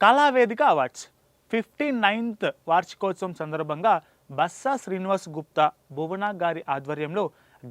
కళావేదిక awards 59th వార్షికోత్సవం సందర్భంగా బస్సా శ్రీనివాస్ గుప్తా భువన గారి ఆధ్వర్యంలో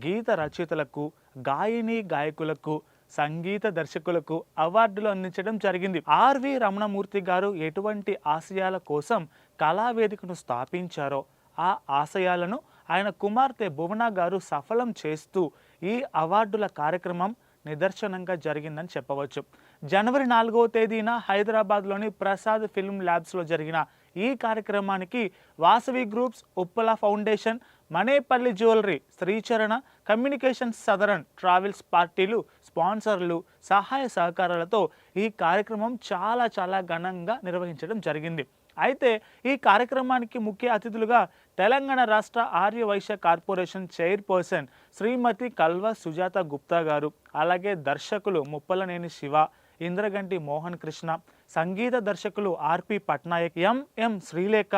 గీత రచయితలకు, గాయని గాయకులకు, సంగీత దర్శకులకు అవార్డులు అందించడం జరిగింది. ఆర్వి రమణమూర్తి గారు ఎటువంటి ఆశయాల కోసం కళావేదికను స్థాపించారో ఆ ఆశయాలను ఆయన కుమార్తె భువన గారు సఫలం చేస్తూ ఈ అవార్డుల కార్యక్రమం నిదర్శనంగా జరిగిందని చెప్పవచ్చు. జనవరి 4వ తేదీన హైదరాబాద్లోని ప్రసాద్ ఫిల్మ్ ల్యాబ్స్లో జరిగిన ఈ కార్యక్రమానికి Vasavi groups, Uppala foundation, Manepalli jewellery, Sricharana communications, southern travels పార్టీలు స్పాన్సర్లు సహాయ సహకారాలతో ఈ కార్యక్రమం చాలా ఘనంగా నిర్వహించడం జరిగింది. అయితే ఈ కార్యక్రమానికి ముఖ్య అతిథులుగా తెలంగాణ రాష్ట్ర ఆర్య వైశ్య కార్పొరేషన్ చైర్పర్సన్ శ్రీమతి కల్వ సుజాత గుప్తా గారు, అలాగే దర్శకులు ముప్పలనేని శివ, ఇంద్రగంటి మోహన్ కృష్ణ, సంగీత దర్శకులు ఆర్పి పట్నాయక్, ఎంఎం శ్రీలేఖ,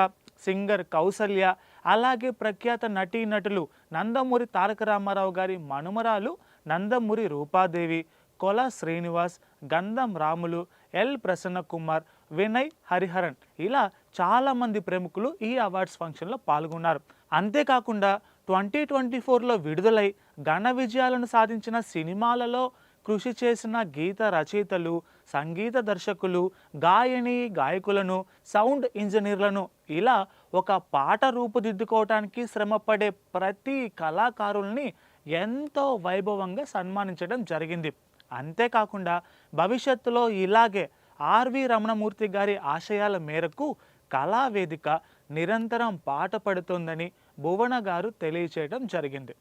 సింగర్ కౌసల్య, అలాగే ప్రఖ్యాత నటీనటులు నందమూరి తారక రామారావు గారి మనుమరాలు నందమూరి రూపాదేవి, కొల శ్రీనివాస్, గంధం రాములు, ఎల్ ప్రసన్న కుమార్, వినయ్ హరిహరన్ ఇలా చాలామంది ప్రముఖులు ఈ అవార్డ్స్ ఫంక్షన్లో పాల్గొన్నారు. అంతేకాకుండా 2024లో విడుదలై ఘన విజయాలను సాధించిన సినిమాలలో కృషి చేసిన గీత రచయితలు, సంగీత దర్శకులు, గాయని గాయకులను, సౌండ్ ఇంజనీర్లను ఇలా ఒక పాట రూపుదిద్దుకోవటానికి శ్రమపడే ప్రతి కళాకారుల్ని ఎంతో వైభవంగా సన్మానించడం జరిగింది. అంతేకాకుండా భవిష్యత్తులో ఇలాగే ఆర్వి రమణమూర్తి గారి ఆశయాల మేరకు కళావేదిక నిరంతరం పాట పడుతోందని భువన గారు తెలియచేయడం జరిగింది.